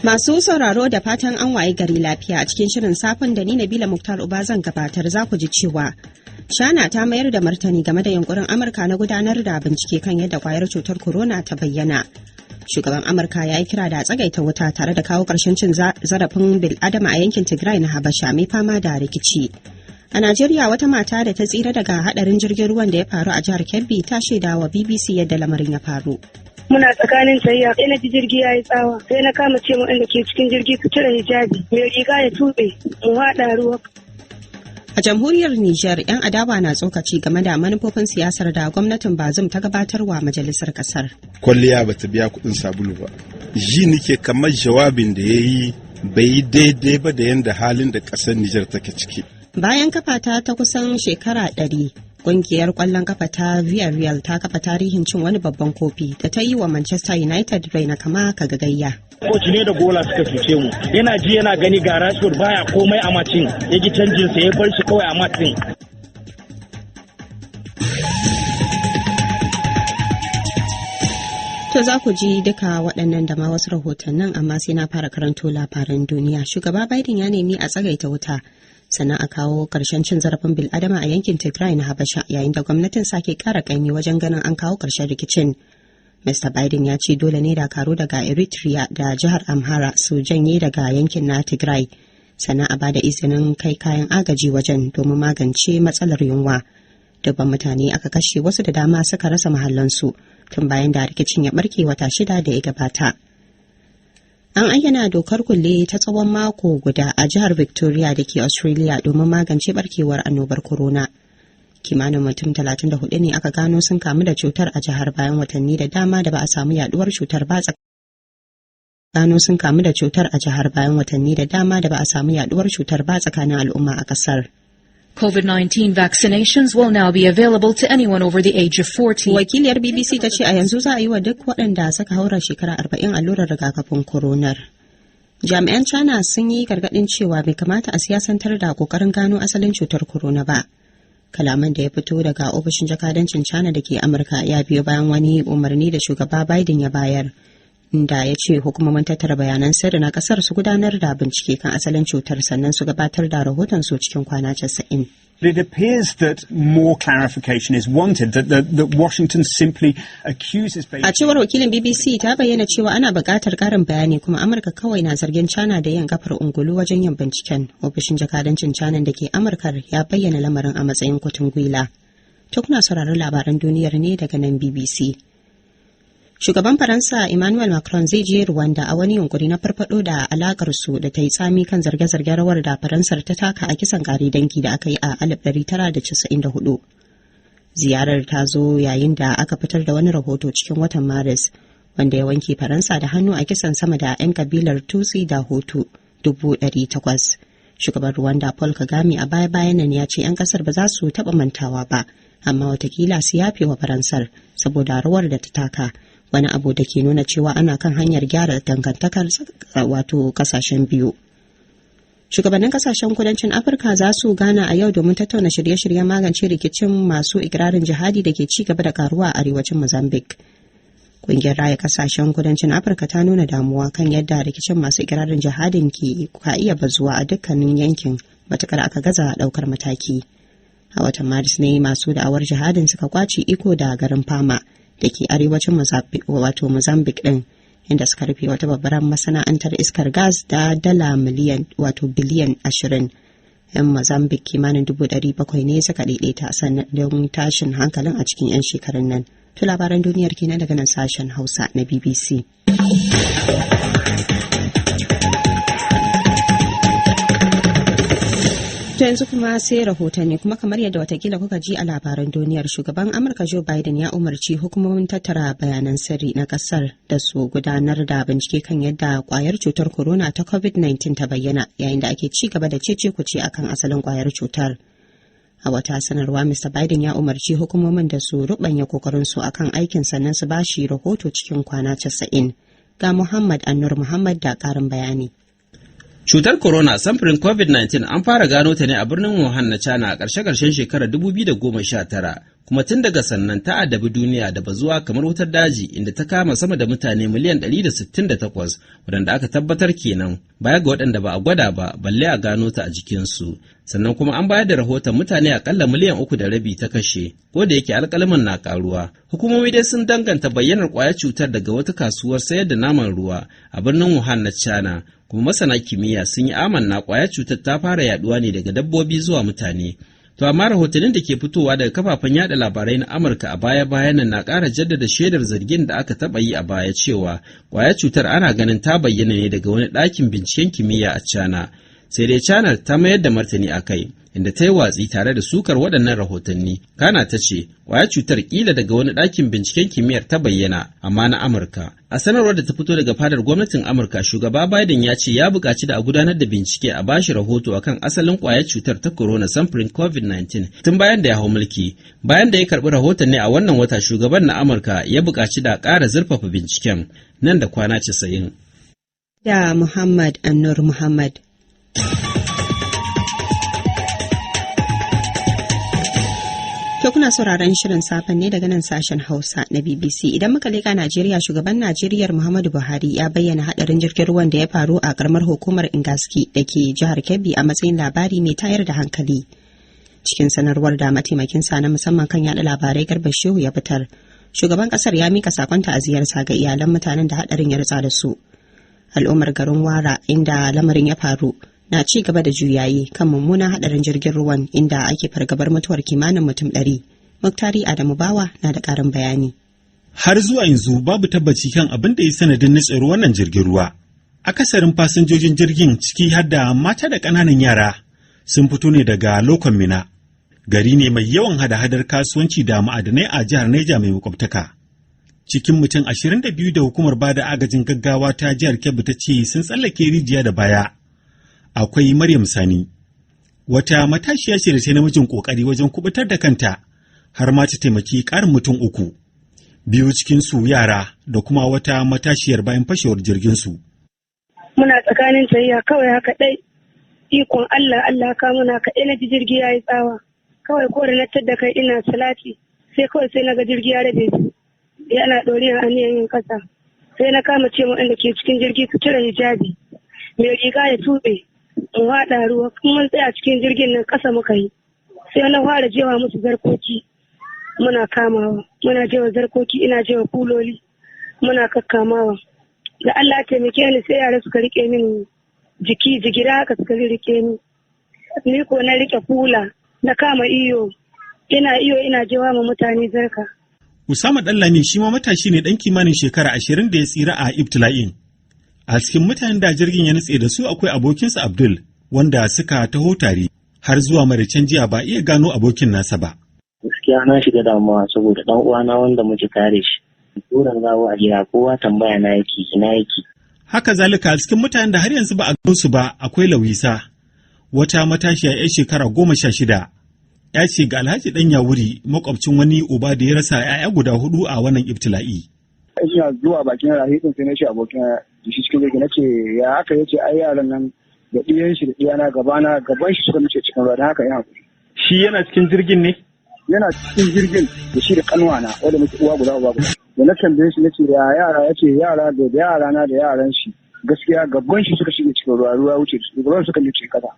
Masu sauraro da fatan an waye gari lafiya a cikin shirin safin da ni Nabila Muktar Uba zan gabatar za ku ji cewa China ta mayar da martani game da yunkurin Amurka na gudanar da bincike kan yadda kwayar cutar corona ta bayyana. Shugaban Amurka ya yi kira da tsagaita wuta tare da kawo ƙarshen cin zarafin bil'adama a yankin Tigray na Habasha mai fama da rikici. A Najeriya wata mata da ta tsira daga hadarin jirgin ruwan da ya faru a jihar Kebbi ta shaida wa BBC yadda lamarin ya faru. Muna tsakanin sayya sai na ji jirgi ya yi tsawa sai na kama ce waɗanda ke cikin jirgi su cire hijabi mai riga ya tuɓe mu haɗa ruwa. A jamhuriyar Nijar 'yan adawa na tsokaci game da manufofin siyasar da gwamnatin Bazum ta gabatarwa majalisar kasar. Kwalliya bata biya kuɗin sabulu ba. Ji nike kamar jawabin da ya yi bai yi daidai ba da yadda halin da ƙasar Nijar take ciki. Bayan kafa ta kusan shekara 100. Ƙungiyar ƙwallon kafa ta Villarreal ta kafa tarihin cin wani babban kofi da ta yi wa Manchester United raina kama kaga gayya. Koci ne da gola suka cuce mu. Yana ji yana gani ga Rashford baya komai a macin. Ya ji canjin sa ya bar shi kawai a macin. To za ku ji duka waɗannan da ma wasu rahotannin amma sai na fara karanto labaran duniya. Shugaba Biden ya nemi a tsagaita wuta. Sannan a kawo ƙarshen cin zarafin bil'adama a yankin Tigray na Habasha yayin da gwamnatin sake ƙara ƙaimi wajen ganin an kawo ƙarshen rikicin. Mr. Biden ya ce dole ne dakaru daga Eritrea da jihar Amhara su janye daga yankin na Tigray, sannan a bada izinin kai kayan agaji wajen domin magance matsalar yunwa. Dubban mutane aka kashe, wasu da dama suka rasa mahallansu tun bayan da rikicin ya barke wata 6 da ya gabata. An ayyana dokar kulle ta tsawon mako guda a jihar Victoria da ke Australia domin magance barkewar annobar corona. Kimanin mutum 34 ne aka gano sun kamu da cutar a jihar bayan watanni da dama da ba a samu yaduwar cutar ba tsakanin al'umma a kasar. COVID-19 vaccinations will now be available to anyone over the age of 40. Wakiliyar BBC ta ce a yanzu za a yi wa duk waɗanda suka haura shekara 40 allurar rigakafin koronar. Jami'an China sun yi gargaɗin cewa bai kamata a siyasantar da ƙoƙarin gano asalin cutar corona ba. Kalaman da ya fito daga ofishin jakadancin China da ke Amurka ya biyo bayan wani umarni da shugaba Biden ya bayar, inda ya ce hukumomin tattara bayanan sirri na kasar su gudanar da bincike kan asalin cutar sannan su gabatar da rahoton su cikin kwana 90. It appears that more clarification is wanted, that Washington simply accuses Beijing. A cewar wakilin BBC ta bayyana cewa ana buƙatar ƙarin bayani kuma Amurka kawai na zargin China da yin gafar ungulu wajen yin binciken. Ofishin jakadancin China da ke Amurkar ya bayyana lamarin a matsayin kutun gwila. To kuna sauraron labaran duniyar ne daga nan BBC. Shugaban Faransa Emmanuel Macron zai je Rwanda a wani yunkuri na farfado da alakar su da ta yi tsami kan zarge-zargen rawar da Faransar ta taka a kisan kare dangi da aka yi a 1994. Ziyarar ta zo yayin da aka fitar da wani rahoto cikin watan Maris wanda ya wanke Faransa da hannu a kisan sama da 'yan kabilar Tutsi da Hutu 800,000. Shugaban Rwanda Paul Kagame a baya-bayan nan ya ce 'yan kasar ba za su taɓa mantawa ba, amma watakila su yafe wa Faransar saboda rawar da ta taka. Wani abu da ke nuna cewa ana kan hanyar gyara dangantakar wato kasashen biyu. Shugabannin kasashen kudancin Afirka za su gana a yau domin tattauna shirye-shiryen magance rikicin masu ikirarin jihadi da ke ci gaba da karuwa a arewacin Mozambique. Kungiyar raya kasashen kudancin Afirka ta nuna damuwa kan yadda rikicin masu ikirarin jihadin ka iya bazuwa a dukkanin yankin matukar aka gaza daukar mataki. A watan Maris ne masu da'awar jihadin suka kwace iko da garin Fama da ke arewacin Mozambique din, inda suka rufe wata babbar masana'antar iskar gas da dala biliyan 20. 'Yan Mozambique kimanin 700,000 ne suka daidaita sanadin tashin hankalin a cikin 'yan shekarun nan. To labaran duniyar kenan daga nan sashen Hausa na BBC. To yanzu kuma sai rahotanni, kuma kamar yadda watakila kuka ji a labaran duniyar, shugaban Amurka Joe Biden ya umarci hukumomin tattara bayanan sirri na kasar da su gudanar da bincike kan yadda kwayar cutar corona ta COVID-19 ta bayyana yayin da ake ci gaba da cece-kuce akan asalin kwayar cutar. A wata sanarwa, Mr. Biden ya umarci hukumomin da su rubanya kokarin su akan aikin sannan su bashi rahoto cikin kwana 90. Ga Muhammad Annur Muhammad da karin bayani. Cutar corona samfurin COVID-19 an fara gano ta ne a birnin Wuhan na China a ƙarshe-ƙarshen shekarar 2019, kuma tun daga sannan ta addabi duniya da bazuwa kamar wutar daji inda ta kama sama da mutane miliyan 168 waɗanda aka tabbatar kenan baya ga waɗanda ba a gwada ba balle a gano ta a jikinsu. Sannan kuma an bayar da rahoton mutane akalla miliyan 3.5 ta kashe, ko da yake alƙalaman na ƙaruwa. Hukumomi dai sun danganta bayyanar ƙwayar cutar daga wata kasuwar sayar da naman ruwa a birnin Wuhan na China, kuma masana kimiyya sun yi amanna ƙwayar cutar ta fara yaduwa ne daga dabbobi zuwa mutane. To amma rahotannin da ke fitowa daga kafafen yada labarai na Amurka a baya-bayan nan na ƙara jaddada shaidar zargin da aka taɓa yi a baya cewa ƙwayar cutar ana ganin ta bayyana ne daga wani ɗakin binciken kimiyya a China. Sai dai China ta mayar da martani a kai, inda ta yi watsi tare da sukar waɗannan rahotanni. Kana ta ce ƙwayar cutar ƙila daga wani ɗakin binciken kimiyyar ta bayyana, amma na Amurka. A sanarwar da ta fito daga fadar gwamnatin Amurka, shugaba Biden ya ce ya buƙaci da a gudanar da bincike a bashi rahoto akan asalin ƙwayar cutar ta corona samfurin COVID-19 tun bayan da ya hau mulki. Bayan da ya karɓi rahoton ne a wannan wata, shugaban na Amurka ya buƙaci da a ƙara zurfafa binciken nan da kwana 90. Da Muhammad Annur Muhammad. To kuna sauraron shirin safen ne daga nan sashen Hausa na BBC. Idan muka leƙa Najeriya, shugaban Najeriya Muhammadu Buhari ya bayyana hadarin jirgin ruwan da ya faru a karamar hukumar Ingaski da ke jihar Kebbi a matsayin labari mai tayar da hankali. Cikin sanarwar da mataimakin sa na musamman kan yada labarai Garba Shehu ya fitar, shugaban kasar ya mika sakon ta'aziyarsa ga iyalan mutanen da hadarin ya rutsa da su. Al'ummar garin Wara inda lamarin ya faru na ci gaba da juyayi kan mummunan hadarin jirgin ruwan inda ake fargabar mutuwar kimanin mutum 100. Muktari Adamu Bawa na da ƙarin bayani. Har zuwa yanzu babu tabbaci kan abin da ya sanadin nutsar wannan jirgin ruwa. Akasarin fasinjojin jirgin, ciki har da mata da ƙananan yara, sun fito ne daga Lokon Mina. Gari ne mai yawan hada-hadar kasuwanci da ma'adanai a jihar Neja mai makwabtaka. Cikin mutum 22 da hukumar bada agajin gaggawa ta jihar Kebbi ta ce sun tsallake rijiya da baya. Akwai Maryam Sani, wata matashiya ce da ta namijin ƙoƙari wajen kubutar da kanta, har ma ta taimaki ƙarin mutum 3, 2 cikinsu yara da kuma wata matashiyar bayan fashewar jirginsu. Muna tsakanin tsayiya kawai haka ɗai, ikon Allah ka muna kaɗai na ji jirgi ya yi tsawa, kawai ko da na tadda kai ina salati, sai kawai sai na ga jirgi ya rabe su, yana ɗori a aniyan yin ƙasa, sai na kama ce waɗanda ke cikin jirgi su cire hijabi, mai riga ya tuɓe. In haɗa ruwa kuma mun tsaya cikin jirgin nan ƙasa muka yi, sai na fara jewa musu zarkoki muna kamawa, muna jewa zarkoki, ina jewa kuloli muna kakkamawa. Da Allah taimake ni sai yara suka rike min jigira haka suka rike ni ko na rike kula na kama iyo ina jewa ma mutane zarka. Usama Dallami shi ma matashi ne ɗan kimanin shekara 20 da ya tsira a ibtila'in. A cikin mutanen da jirgin ya nutse da su akwai abokinsa Abdul, wanda suka taho tare har zuwa maraicen jiya ba iya gano abokin nasa ba. Gaskiya na shiga damuwa saboda dan uwana wanda muke kare shi. Turan zawo a gida kowa tambaya na yake ina yake. Haka zalika a cikin mutanen da har yanzu ba a gano su ba akwai Lawisa, wata matashiya 'yar shekara 16. Ya ce ga Alhaji Dan Yawuri, makwabcin wani uba da ya rasa 'ya'ya guda 4 a wannan ibtila'i. Ina zuwa bakin rahitin sai na ce abokin shi cikin jirgin nace ya haka yace ai yaran nan da ɗiyan shi da ɗiyana gaban shi suka mace cikin ruwa don haka ya hakuri. Shi yana cikin jirgin ne? Yana cikin jirgin da shi da kanuwana wanda muke uwa guda uba guda. Da na tambaye shi nace ya yara yace yara da yara na da yaran shi gaskiya gaban shi suka shige cikin ruwa wuce su gaban suka wuce kasa.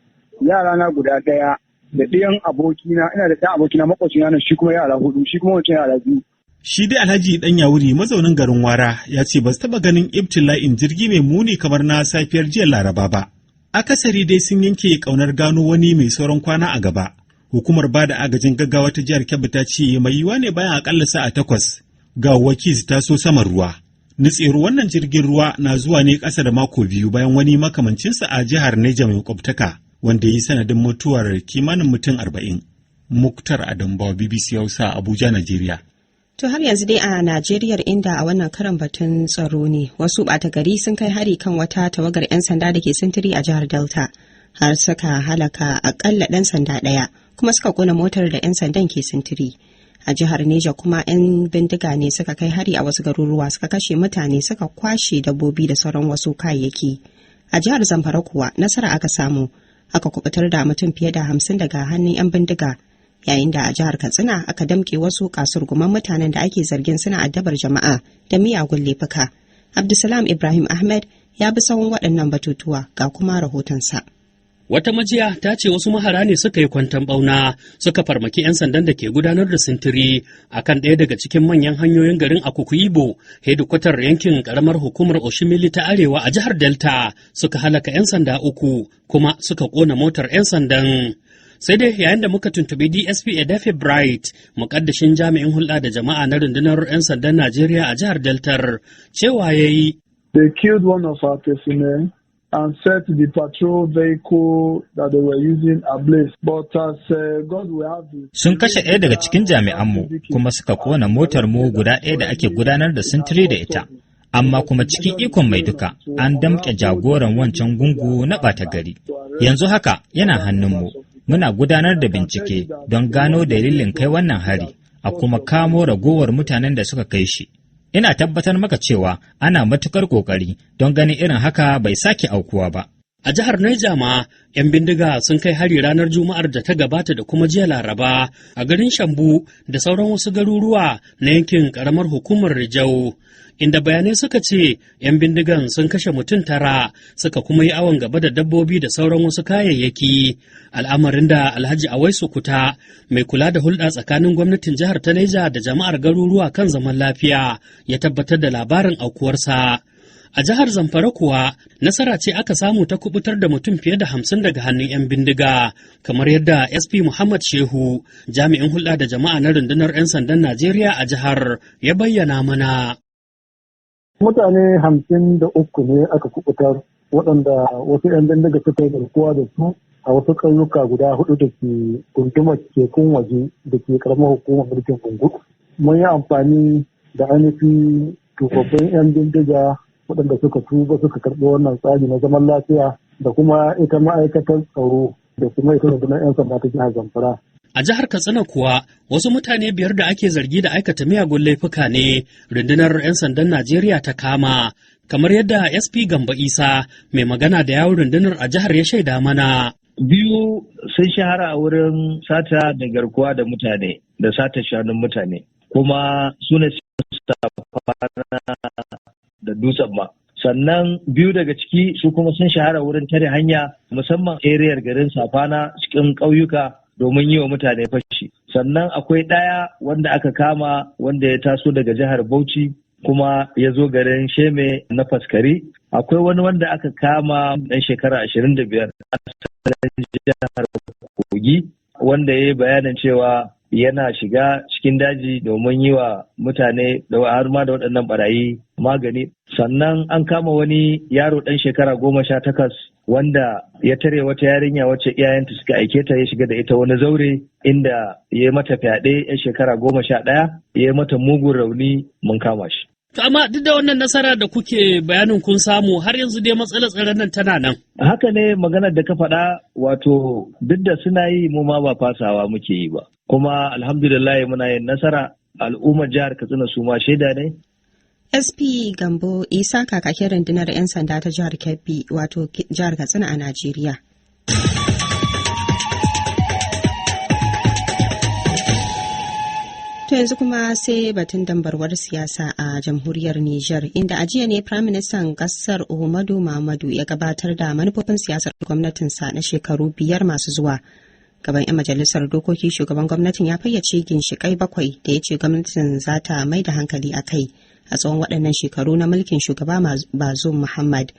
Yara na guda ɗaya da ɗiyan abokina ina da ɗan abokina makwacina nan shi kuma yara 4 shi kuma wancan yara 2. Shi dai Alhaji Dan Yawuri mazaunin garin Wara ya ce ba su taɓa ganin ibtila'in jirgi mai muni kamar na safiyar jiya Laraba ba. Akasari dai sun yanke ƙaunar gano wani mai sauran kwana a gaba. Hukumar bada agajin gaggawa ta jihar Kebbi ta ce mai yiwuwa ne bayan akalla sa'a 8 gawawwaki su taso saman ruwa. Nutsewar wannan jirgin ruwa na zuwa ne ƙasa da mako 2 bayan wani makamancinsa a jihar Neja mai makwabtaka wanda ya yi sanadin mutuwar kimanin mutum 40. Muktar Adambawa, BBC Hausa, Abuja, Najeriya. To har yanzu dai a Najeriya inda a wannan karan batun tsaro ne, wasu ɓata gari sun kai hari kan wata tawagar 'yan sanda da ke sintiri a jihar Delta, har suka halaka akalla ɗan sanda ɗaya kuma suka kona motar da 'yan sandan ke sintiri. A jihar Neja kuma 'yan bindiga ne suka kai hari a wasu garuruwa suka kashe mutane suka kwashe dabbobi da sauran wasu kayayyaki. A jihar Zamfara kuwa nasara aka samu, aka kubutar da mutum fiye da 50 daga hannun 'yan bindiga yayin da a jihar Katsina aka damƙe wasu kasurguman mutanen da ake zargin suna addabar jama'a da miyagun laifuka. Abdulsalam Ibrahim Ahmed ya bi sahun waɗannan batutuwa ga kuma rahotonsa. Wata majiya ta ce wasu mahara ne suka yi kwanton ɓauna suka farmaki 'yan sandan da ke gudanar da sintiri a kan ɗaya daga cikin manyan hanyoyin garin Akukuyibo, hedikwatar yankin ƙaramar hukumar Oshimili ta Arewa a jihar Delta, suka halaka 'yan sanda 3 kuma suka ƙona motar 'yan sandan. Sai dai yayin da muka tuntubi DSP Edafe Bright, muƙaddashin jami'in hulɗa da jama'a na rundunar 'yan sandan Najeriya a jihar Deltar, cewa ya yi. They killed one of our personnel and set the patrol vehicle that they were using ablaze. But as God will have it. Sun kashe ɗaya daga cikin jami'anmu kuma suka kona motar mu guda ɗaya da ake gudanar da sintiri da ita. Amma kuma cikin ikon mai duka an damƙe jagoran wancan gungu na ɓata gari. Yanzu haka yana hannunmu. Muna gudanar da bincike don gano dalilin kai wannan hari, a kuma kamo ragowar mutanen da suka kai shi. Ina tabbatar maka cewa ana matukar kokari don ganin irin haka bai sake aukuwa ba. A jihar Niger ma, 'yan bindiga sun kai hari ranar Juma'ar da ta gabata da kuma jiya Laraba a garin Shambu da sauran wasu garuruwa na yankin ƙaramar hukumar Rijau, inda bayanai suka ce 'yan bindigan sun kashe mutum 9 suka kuma yi awon gaba da dabbobi da sauran wasu kayayyaki, al'amarin da Alhaji Awaisu Kuta, mai kula da hulɗa tsakanin gwamnatin jihar ta Niger da jama'ar garuruwa kan zaman lafiya, ya tabbatar da labarin aukuwarsa. A jihar Zamfara kuwa, nasara ce aka samu ta kubutar da mutum fiye da 50 daga hannun 'yan bindiga, kamar yadda SP Muhammad Shehu, jami'in hulɗa da jama'a na rundunar 'yan sandan Najeriya a jihar, ya bayyana mana. Mutane 53 ne aka kubutar, waɗanda wasu 'yan bindiga suka yi garkuwa da su a wasu ƙauyuka guda 4 da ke gundumar tekun waje da ke ƙaramar hukumar mulkin Bungudu. Mun yi amfani da ainihin tubabbin 'yan bindiga waɗanda suka tuba suka karɓi wannan tsari na zaman lafiya da kuma ita ma'aikatar tsaro da kuma ita rundunar 'yan sanda ta jihar Zamfara. A jihar Katsina kuwa, wasu mutane 5 da ake zargi da aikata miyagun laifuka ne rundunar 'yan sandan Najeriya ta kama, kamar yadda SP Gamba Isa, mai magana da yawun rundunar a jihar, ya shaida mana. 2 sun shahara a wurin sata da garkuwa da mutane da sata shanun mutane, kuma su ne da dutsen ma. Sannan 2 daga ciki su kuma sun shahara wurin tare hanya, musamman eriyar garin Safana cikin ƙauyuka domin yi wa mutane fashi. Sannan akwai ɗaya wanda aka kama wanda ya taso daga jihar Bauchi kuma ya zo garin Sheme na Faskari. Akwai wani wanda aka kama ɗan shekara 25 a jihar Kogi wanda ya yi bayanin cewa yana shiga cikin daji domin yi wa mutane da har ma da waɗannan barayi magani. Sannan an kama wani yaro ɗan shekara 18 wanda ya tare wata yarinya wacce iyayenta suka aike ta, ya shiga da ita wani zaure inda ya yi mata fyaɗe 'yan shekara 11, ya yi mata mugun rauni, mun kama shi. Amma duk da wannan nasara da kuke bayanin kun samu, har yanzu dai matsalar tsaron nan tana nan. Haka ne maganar da ka faɗa, wato duk da suna yi mu ma ba fasawa muke yi ba. Kuma alhamdulillah muna yin nasara, al'ummar jihar Katsina su ma shaida ne. SP Gambo Isa, kakakin rundunar 'yan sanda ta jihar Kebbi, wato jihar Katsina a Najeriya. To yanzu kuma sai batun dambarwar siyasa a jamhuriyar Nijar, inda a jiya ne Prime Minister kasar Uhumadu Muhammadu ya gabatar da manufofin siyasar gwamnatinsa na shekaru 5 masu zuwa. Gaban 'yan majalisar dokoki, shugaban gwamnatin ya fayyace ginshiƙai 7 da ya ce gwamnatin za ta mai da hankali a kai a tsawon waɗannan shekaru na mulkin shugaba Bazoum Muhammad.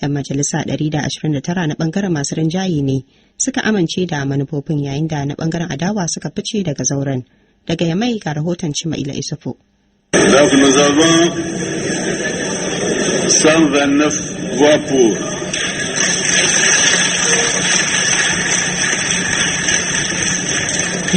'Yan majalisa 129 na ɓangaren masu rinjaye ne suka amince da manufofin, yayin da na ɓangaren adawa suka fice daga zauren. Daga Yamai ga rahoton Cimaila Isufu. Donc nous avons 129 voix pour.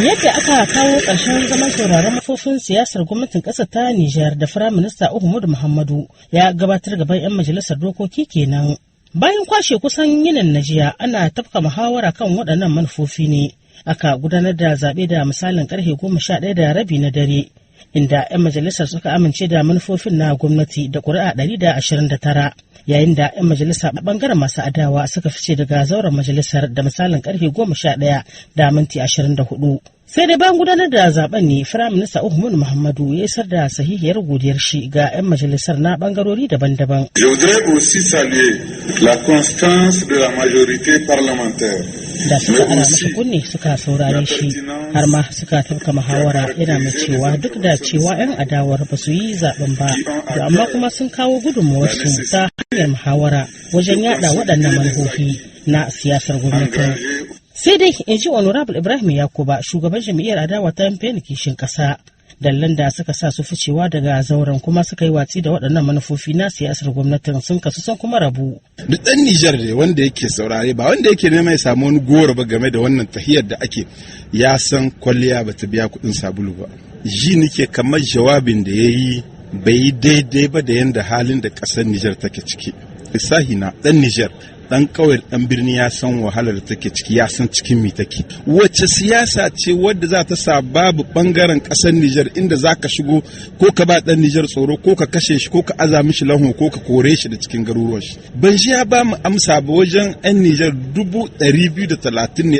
Yadda aka kawo ƙarshen zaman sauraron manufofin siyasar gwamnatin ƙasar ta Nijar da Firaminista Uhumudu Muhammadu ya gabatar gaban 'yan majalisar dokoki kenan. Bayan kwashe kusan yinin na jiya, ana tafka muhawara kan waɗannan manufofi ne. Aka gudanar da zaɓe da misalin ƙarfe 11:30 na dare. inda 'yan majalisar suka amince da manufofin na gwamnati da ƙuri'a 129, yayin da 'yan majalisa a ɓangaren masu adawa suka fice daga zauren majalisar da misalin karfe 11 da minti 24. Sai dai bayan gudanar da zaben ne Firaminista Uhumudu Muhammadu ya isar da sahihiyar godiyar shi ga 'yan majalisar na bangarori daban-daban. Je voudrais aussi saluer la constance de la majorité parlementaire. Da suka ana masa kunne suka saurare shi har ma suka tafka muhawara, yana mai cewa duk da cewa 'yan adawar ba su yi zaben ba, amma kuma sun kawo gudunmawarsu ta hanyar muhawara wajen yada waɗannan manufofi na siyasar gwamnatin. Sai dai in ji Honorable Ibrahim Yakuba, shugaban jam'iyyar adawa ta MPN kishin ƙasa, dallan da suka sa su ficewa daga zauren kuma suka yi watsi da waɗannan manufofi na siyasar gwamnatin sun kasu sun kuma rabu. Duk ɗan Nijar ne wanda yake saurare, ba wanda yake nema ya samu wani goro ba game da wannan tahiyar da ake, ya san kwalliya ba ta biya kuɗin sabulu ba. Ji nike kamar jawabin da ya yi bai yi daidai ba da yanda halin da ƙasar Nijar take ciki. Lissahi na ɗan Nijar, dan kawai dan birni ya san wahalar da take ciki, ya san cikin mi take. Wace siyasa ce wadda za ta sa babu bangaren kasar Nijar inda za ka shigo ko ka ba dan Nijar tsoro ko ka kashe shi ko ka aza mishi lanho ko ka kore shi da cikin garuruwan shi. Ban shi ya ba mu amsa ba, wajen 'yan Nijar 230 ne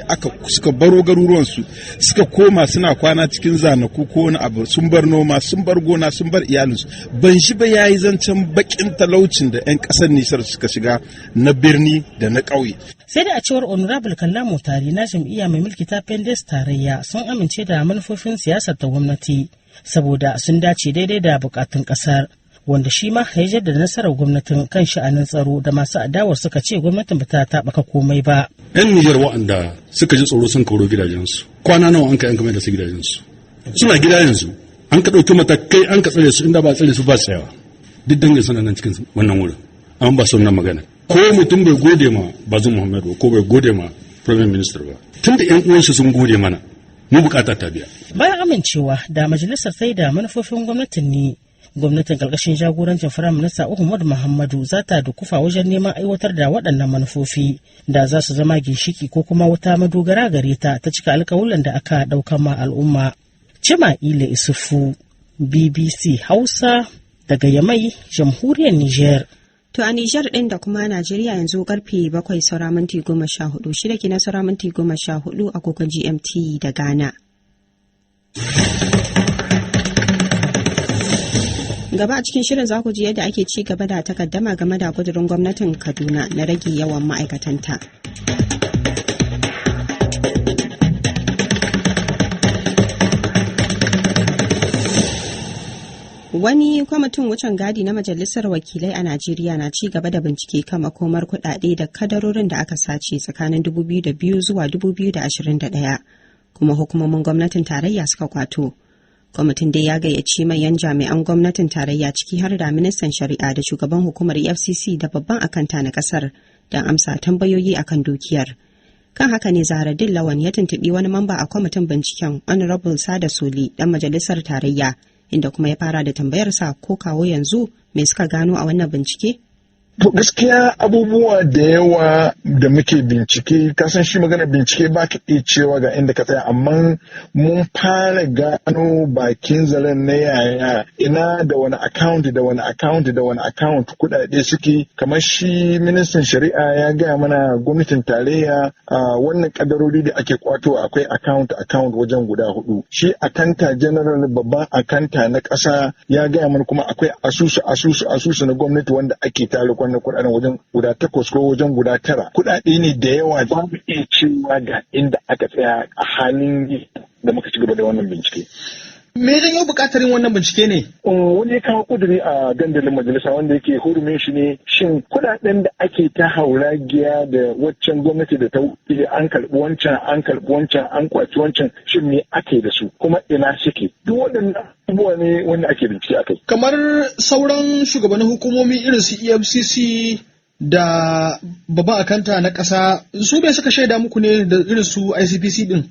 suka baro garuruwan su suka koma suna kwana cikin zanaku ko wani abu, sun bar noma, sun bar gona, sun bar iyalinsu. Ban shi ba yayi zancen bakin talaucin da 'yan kasar Nijar suka shiga na birni da na ƙauye. Sai da a cewar Honorable Kallamo Tari na jam'iyya mai mulki ta Pendes tarayya sun amince da manufofin siyasar ta gwamnati saboda sun dace daidai da bukatun ƙasar, wanda shi ma ya jaddada nasarar gwamnatin kan sha'anin tsaro da masu adawar suka ce gwamnatin ba ta taɓaka komai ba. 'Yan Nijar waɗanda suka ji tsoro sun kauro gidajensu, kwana nawa an ka yanka mai da su gidajensu, suna gida yanzu, an ka ɗauki matakai an ka tsare su, inda ba tsare su ba tsayawa, duk dangin suna nan cikin wannan wurin, amma ba su nan magana. Ko mutum bai gode ma Bazoum Mohamed ba ko bai gode ma Prime Minister ba, tunda 'yan uwansu sun gode mana, mu bukata ta biya. Bayan amincewa da majalisar sai da manufofin gwamnatin ne, gwamnatin karkashin jagorancin Firaminista Uhumudu Muhammadu za ta dukufa wajen neman aiwatar da waɗannan manufofi da za su zama ginshiki ko kuma wata madogara gare ta ta cika alƙawuran da aka ɗauka ma al'umma. Cima'ila Isufu, BBC Hausa daga Yamai, Jamhuriyar Niger. To a Nijar ɗin da kuma Najeriya yanzu karfe 7 saura minti 14, shida ke na saura minti 14 agogon GMT da Ghana. Gaba a cikin shirin za ku ji yadda ake ci gaba da takaddama game da kudurin gwamnatin Kaduna na rage yawan ma'aikatanta. Wani kwamitin wucin gadi na Majalisar Wakilai a Najeriya na ci gaba da bincike kan makomar kuɗaɗe da kadarorin da aka sace tsakanin 2002 zuwa 2021, kuma hukumomin gwamnatin tarayya suka kwato. Kwamitin dai ya gayyaci manyan jami'an gwamnatin tarayya ciki har da ministan shari'a da shugaban hukumar EFCC da babban akanta na kasar don amsa tambayoyi akan dukiyar. Kan haka ne Zaharaddin Lawan ya tuntuɓi wani mamba a kwamitin binciken, Honorable Sada Soli, dan majalisar tarayya, inda kuma ya fara da tambayarsa ko kawo yanzu me suka gano a wannan bincike? To gaskiya abubuwa da yawa da muke bincike, kasan shi magana bincike ba ka iya cewa ga inda ka tsaya, amma mun fara gano bakin zaren na yaya ina da wani account da wani account da wani account kudade suke. Kamar shi ministan shari'a ya gaya mana gwamnatin tarayya wannan kadarori da ake kwato akwai account wajen guda 4. Shi akanta general babban akanta na ƙasa ya gaya mana kuma akwai asusu na gwamnati wanda ake tare wannan kuɗaɗen wajen guda 8 ko wajen guda 9. Kuɗaɗe ne da yawa, ba mu iya cewa ga inda aka tsaya a halin da muka ci gaba da wannan bincike. Me zan yi buƙatar yin wannan bincike ne? Wani ya kawo kuduri a dandalin majalisa wanda yake hurumin shi ne, shin kuɗaɗen da ake ta hauragiya da waccan gwamnati da ta wuce an karɓi wancan an kwaci wancan, shin me ake da su kuma ina suke? Duk waɗannan abubuwa ne wanda ake bincike akai. Kamar sauran shugabannin hukumomi irin su EFCC da babban akanta na ƙasa, su bai suka shaida muku ne da irin su ICPC din?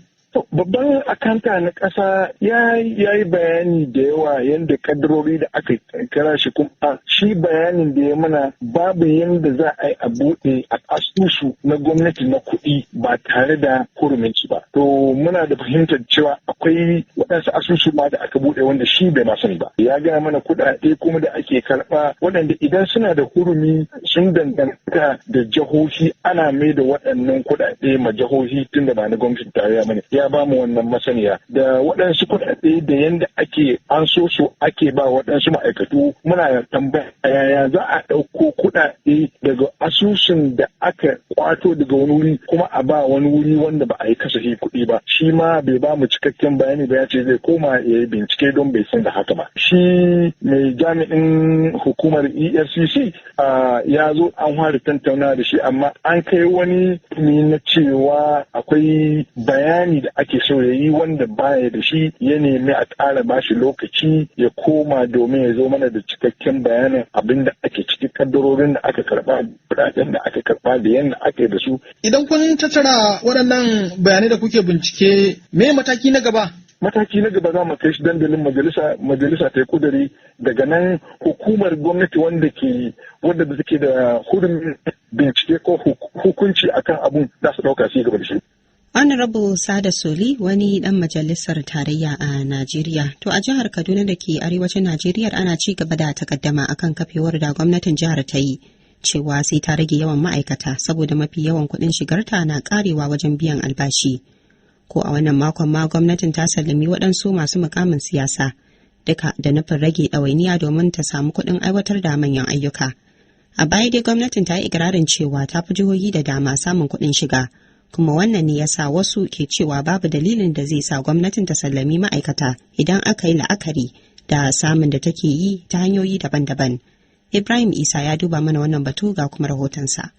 Babban akanta na ƙasa ya yi bayani da yawa yadda kadarori da aka kira shi, kuma shi bayanin da ya mana babu yadda za a yi a buɗe a asusu na gwamnati na kuɗi ba tare da hurumin ba. To muna da fahimtar cewa akwai waɗansu asusu ma da aka buɗe wanda shi bai ma sani ba. Ya gaya mana kuɗaɗe kuma da ake karɓa waɗanda idan suna da hurumi sun danganta da jihohi, ana mai da waɗannan kuɗaɗe ma jihohi tun da ba na gwamnatin tarayya bane. Ya ba mu wannan masaniya da waɗansu kuɗaɗe da yanda ake an so su ake ba waɗansu ma'aikatu. Muna tambaya yaya za a ɗauko kuɗaɗe daga asusun da aka kwato daga wani wuri kuma a ba wani wuri wanda ba a yi kasafi kuɗi ba. Shi ma bai ba mu cikakken bayani ba, ya ce zai koma ya yi bincike don bai san da haka ba. Shi mai jami'in hukumar EFCC ya zo an fara tattauna da shi, amma an kai wani tuni na cewa akwai bayani da ake so ya yi wanda baya da shi, ya nemi a ƙara bashi lokaci ya koma domin ya zo mana da cikakken bayanin abin da ake ciki, kaddarorin da aka karba, kuɗaɗen da aka karba da yadda aka yi da su. Idan kun tattara waɗannan bayanai da kuke bincike, me mataki na gaba? Mataki na gaba za mu kai shi dandalin majalisa ta yi kuduri, daga nan hukumar gwamnati wanda take da hurumin bincike ko hukunci akan abun za su ɗauka su gaba da shi. Honorable Sada Soli, wani dan majalisar tarayya a Najeriya. To a jihar Kaduna da ke arewacin Najeriya ana ci gaba da takaddama akan kafewar da gwamnatin jihar ta yi cewa sai ta rage yawan ma'aikata saboda mafi yawan kuɗin shigarta na karewa wajen biyan albashi. Ko a wannan makon ma gwamnatin ta sallami waɗansu masu mukamin siyasa duka da nufin rage ɗawainiya domin ta samu kuɗin aiwatar da manyan ayyuka. A baya dai gwamnatin ta yi ikirarin cewa ta fi jihohi da dama samun kuɗin shiga. Kuma wannan ne yasa wasu ke cewa babu dalilin da zai sa gwamnatin ta sallami ma'aikata idan aka yi la'akari da samun da take yi ta hanyoyi daban-daban. Ibrahim Isa ya duba mana wannan batu ga kuma rahotonsa.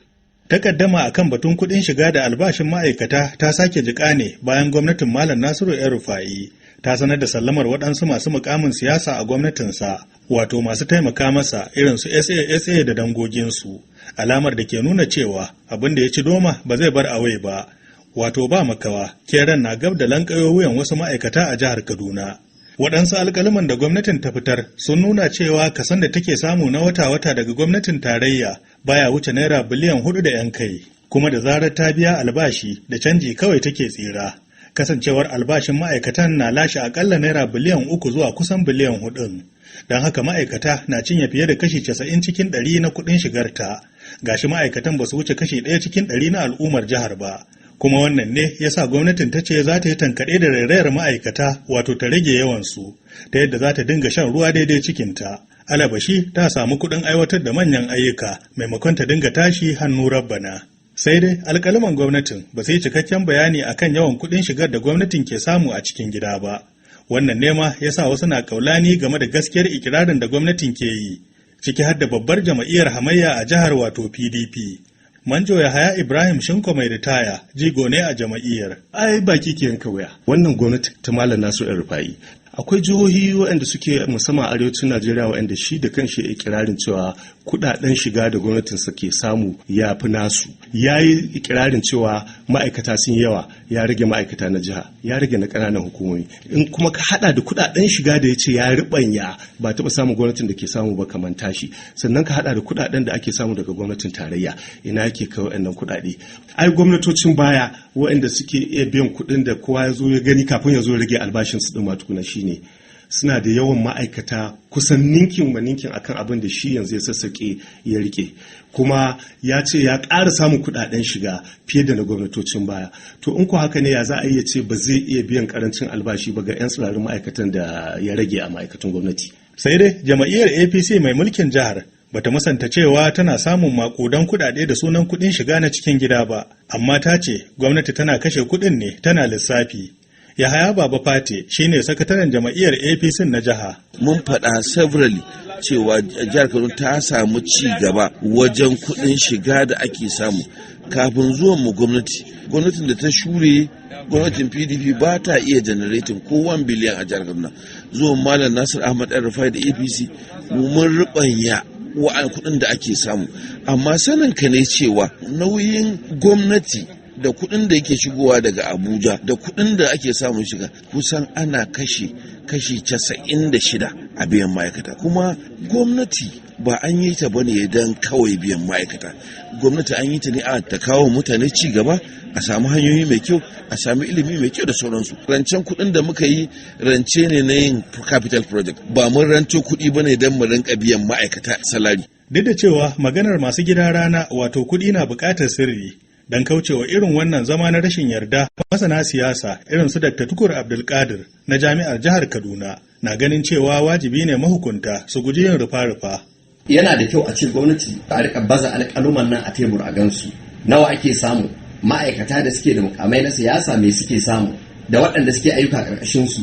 Takaddama akan batun kuɗin shiga da albashin ma'aikata ta sake jiƙa ne bayan gwamnatin Malam Nasiru El-Rufai ta sanar da sallamar waɗansu masu mukamin siyasa a gwamnatinsa, wato masu taimaka masa irin su SA da dangoginsu. Alamar da ke nuna cewa abin da ya ci doma ba zai bar awai ba, wato ba makawa keran na gab da lankayo wuyan wasu ma'aikata a jihar Kaduna. Waɗansu alƙaluman da gwamnatin ta fitar sun nuna cewa kasan da take samu na wata-wata daga gwamnatin tarayya baya wuce naira biliyan 4 da 'yan kai, kuma da zarar ta biya albashi da canji kawai take tsira. Kasancewar albashin ma'aikatan na lashe akalla naira biliyan 3 zuwa kusan biliyan 4. Don haka ma'aikata na cinye fiye da kashi 90 cikin 100 na kuɗin shigarta. Gashi ma'aikatan ba su wuce kashi 1 cikin 100 na al'ummar jihar ba. Kuma wannan ne ya sa gwamnatin ta ce za ta yi tankaɗe da rairayar ma'aikata, wato ta rage yawansu, ta yadda za ta dinga shan ruwa daidai cikinta. Alabashi ta samu kuɗin aiwatar da manyan ayyuka maimakon ta dinga tashi hannu rabbana. Sai dai alƙaluman gwamnatin ba su yi cikakken bayani akan yawan kuɗin shigar da gwamnatin ke samu a cikin gida ba. Wannan nema ya sa wasu na kaulani game da gaskiyar ikirarin da gwamnatin ke yi, ciki har da babbar jama'iyyar hamayya a jihar wato PDP. Manjo Yahaya Ibrahim Shinko mai ritaya jigo ne a jama'iyyar. Ai baki ke yanka wuya. Wannan gwamnati ta Malam Nasiru El-Rufai. Akwai jihohi waɗanda suke musamman arewacin Najeriya waɗanda shi da kanshi ya ikirarin cewa kuɗaɗen shiga da gwamnatinsa ke samu ya fi nasu. Ya yi ikirarin cewa ma'aikata sun yawa, ya rage ma'aikata na jiha, ya rage na ƙananan hukumomi. In kuma ka haɗa da kuɗaɗen shiga da ya ce ya riɓanya ba taɓa samun gwamnatin da ke samu ba kamar tashi. Sannan ka haɗa da kuɗaɗen da ake samu daga gwamnatin tarayya. Ina yake kai waɗannan kuɗaɗe. Ai gwamnatocin baya waɗanda suke iya biyan kuɗin da kowa ya zo ya gani kafin ya zo rage albashinsu ɗin ma tukuna shi ne suna da yawan ma'aikata kusan ninkin wa ninkin akan abin da shi yanzu ya sassaƙe ya rike, kuma ya ce ya ƙara samun kuɗaɗen shiga fiye da na gwamnatocin baya. To in ko haka ne ya za a iya ce ba zai iya biyan ƙarancin albashi ba ga 'yan tsirarin ma'aikatan da ya rage a ma'aikatan gwamnati. Sai dai jama'iyyar APC mai mulkin jihar bata musanta cewa tana samun makudan kuɗaɗe da sunan kuɗin shiga na cikin gida ba, amma ta ce gwamnati tana kashe kuɗin ne tana lissafi. Yahaya Baba Fate shine sakataren jama'iyyar APC na jiha. Mun faɗa severally cewa jihar Kaduna ta samu ci gaba wajen kuɗin shiga da ake samu kafin zuwan mu gwamnatin da ta shure, gwamnatin PDP ba ta iya generating ko 1 biliyan a jihar Kaduna. Zuwan Malam Nasir Ahmad El-Rufai da APC mun rubanya wa'an kuɗin da ake samu, amma sanin ka ne cewa nauyin gwamnati da kuɗin da yake shigowa daga Abuja da kuɗin da ake samun shiga kusan ana kashi 96 a biyan ma'aikata. Kuma gwamnati ba an yi ta bane don kawai biyan ma'aikata. Gwamnati an yi ta ne a ta kawo mutane ci gaba, a samu hanyoyi mai kyau, a sami ilimi mai kyau da sauransu. Rancen kuɗin da muka yi rance ne na yin capital project, ba mun ranto kuɗi bane don mu rinka biyan ma'aikata salari. Duk da cewa maganar masu gida rana wato kuɗi na buƙatar sirri, don kaucewa irin wannan zama na rashin yarda, masana siyasa irin su Dr. Tukur Abdulkadir na Jami'ar Jihar Kaduna na ganin cewa wajibi ne mahukunta su guji yin rufa-rufa. Yana da kyau a ce gwamnati a rika baza alƙaluman nan a tebur a gansu. Nawa ake samu? Ma'aikata da suke da mukamai na siyasa me suke samu? Da waɗanda suke ayyuka ƙarƙashin su.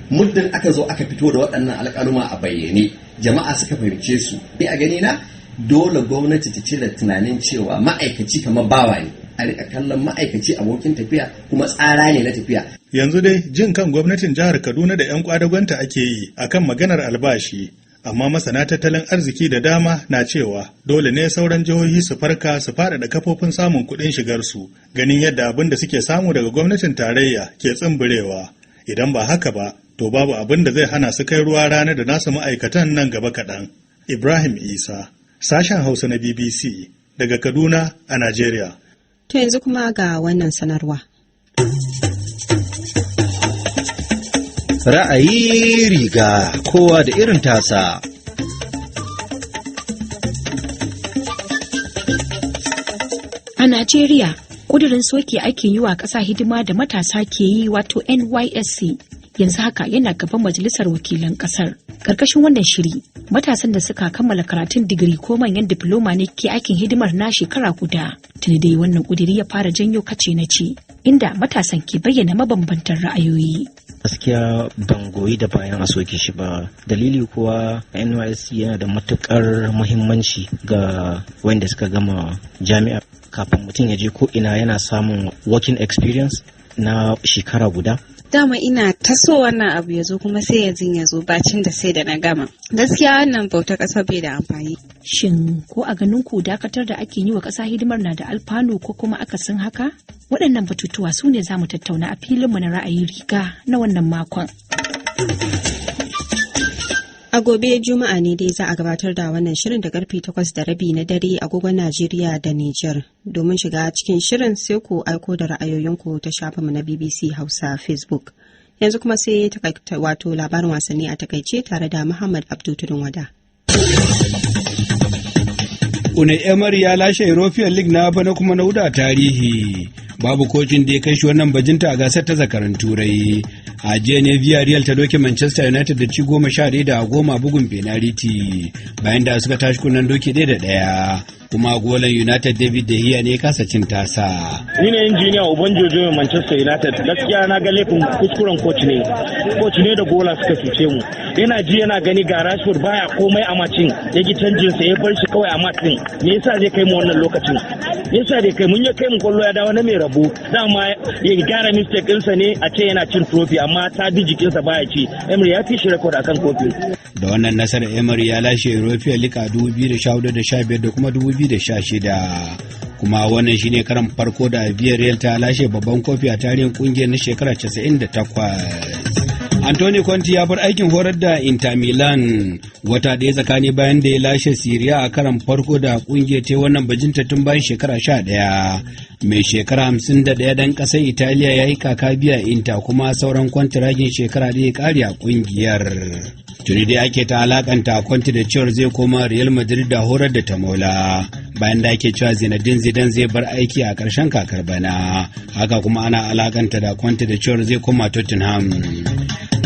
Muddin aka zo aka fito da waɗannan alƙaluma a bayyane, jama'a suka fahimce su. Ni a gani na dole gwamnati ta cire tunanin cewa ma'aikaci kamar bawa ne. A rika kallon ma'aikaci abokin tafiya kuma tsara ne na tafiya. Yanzu dai jin kan gwamnatin jihar Kaduna da 'yan kwadagonta ake yi akan maganar albashi, amma masana tattalin arziki da dama na cewa dole ne sauran jihohi su farka su faɗaɗa kafofin samun kuɗin shigarsu, ganin yadda abin da suke samu daga gwamnatin tarayya ke tsimbirewa. Idan ba haka ba, to babu abin da zai hana su kai ruwa rana da nasu ma'aikatan nan gaba kaɗan. Ibrahim Isa, sashen Hausa na BBC, daga Kaduna a Najeriya. To yanzu kuma ga wannan sanarwa. Ra'ayi riga kowa da irin tasa. A Najeriya, ƙudurin soke aikin yi wa ƙasa hidima da matasa ke yi wato NYSC yanzu haka yana gaban Majalisar Wakilan ƙasar. Ƙarƙashin wannan shiri, matasan da suka kammala karatun digiri ko manyan difloma ne ke aikin hidimar na shekara guda. Tuni dai wannan ƙudiri ya fara janyo kace na ce, inda matasan ke bayyana mabambantan ra'ayoyi. Gaskiya ban goyi da bayan a soke shi ba. Dalili kuwa NYSC yana da matukar muhimmanci ga wanda suka gama jami'a. Kafin mutum ya je ko ina yana samun working experience na shekara guda. Dama ina taso wannan abu ya zo kuma sai yanzu ya zo bacin da sai da na gama. Gaskiya wannan bauta ƙasa bai da amfani. Shin ko a ganin ku dakatar da ake yi wa ƙasa hidimar na da alfanu ko kuma akasin haka? Waɗannan batutuwa su ne za mu tattauna a filinmu na ra'ayi riga na wannan makon. A gobe Juma'a ne dai za a gabatar da wannan shirin da karfe 8:30 na dare agogon Najeriya da Nijar. Domin shiga cikin shirin sai ku aiko da ra'ayoyinku ta shafinmu na BBC Hausa Facebook. Yanzu kuma sai wato labarin wasanni a takaice tare da Muhammad Abdu Tudun Wada. Unai Emery ya lashe European League na bana kuma na wuda tarihi. Babu kocin da ya kai shi wannan bajinta a gasar ta zakaran Turai. A jiya ne Villarreal ta doke Manchester United da ci 11-10 bugun penalty bayan da suka tashi kunnen doki 1-1. Kuma golan United David De Gea ne kasa cin tasa. Ni ne injiniya Obanjojo Manchester United. Gaskiya na ga laifin kuskuren coach ne. Coach ne da gola suka cuce mu. Yana ji yana gani ga Rashford baya komai a macin. Ya gi canjin sa ya bar shi kawai a macin. Me yasa zai kai mu wannan lokacin? Me yasa zai kai mun ya kai mu kwallo ya dawo na mai rabo. Dama ya gyara mistake ɗinsa ne a ce yana cin trophy amma ta bi jikinsa baya ci. Emery ya fi shi record akan kofi. Da wannan nasarar Emery ya lashe European League a 2014 da 15 da kuma 2016. Kuma wannan shine karan farko da Villarreal ta lashe babban kofi a tarihin kungiyar na shekarar 98. Antonio Conte ya bar aikin horar da Inter Milan wata ɗaya tsakani bayan da ya lashe Serie A karan farko da kungiyar ta wannan bajinta tun bayan shekara 11. Mai shekara 51 dan ƙasar Italiya ya yi kaka biya Inter kuma sauran kwantiragin shekara da ya ƙare a kungiyar. Tuni dai ake ta alakanta Conte da cewar zai koma Real Madrid da horar da Tamola bayan da ake cewa Zinedine Zidane zai bar aiki a ƙarshen kakar bana. Haka kuma ana alakanta da Conte da cewar zai koma Tottenham.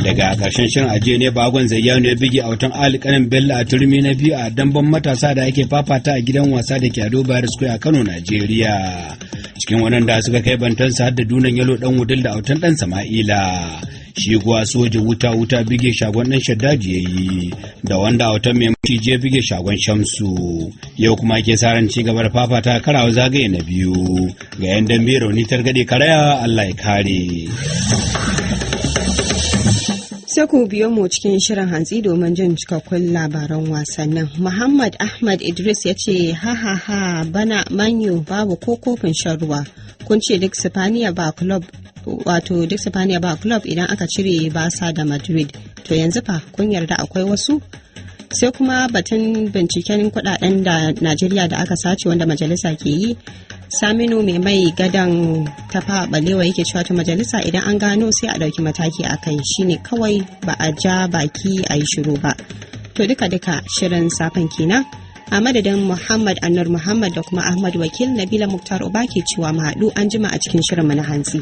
Daga ƙarshen shirin ajiye ne bagon Zayyano ya bige a wutan alƙanin Bello a turmi na biyu a damban matasa da ake fafata a gidan wasa da ke Ado Bayero Square a Kano, Najeriya. Cikin wannan da suka kai bantansa har da Dunan Yalo dan Wudil da autan dan Sama'ila. Shi kuwa soja wuta bige shagon ɗan Shaddaji ya yi da wanda a watan mai je bige shagon Shamsu. Yau kuma ke sa ran ci gaba da fafata karawa zagaye na biyu ga yan dambe rauni targaɗe karaya Allah ya kare. Sai ku biyo mu cikin shirin hantsi domin jin cikakkun labaran wasannin. Muhammad Ahmad Idris ya ce ha bana manyo babu ko kofin shan ruwa kun ce duk Spaniya ba club idan aka cire Barca da Madrid, to yanzu fa kun yarda akwai wasu? Sai kuma batun binciken kudaden da Najeriya da aka sace wanda majalisa ke yi. Saminu mai gadan tafa balewa yake cewa to majalisa idan an gano sai a dauki mataki a kai, shine kawai ba a ja baki a yi shiru ba. To duka shirin safen kenan. A madadin Muhammad Anur Muhammad da kuma Ahmad Wakil, Nabila Muktar Uba ke cewa mu haɗu an jima a cikin shirin mu na hantsi.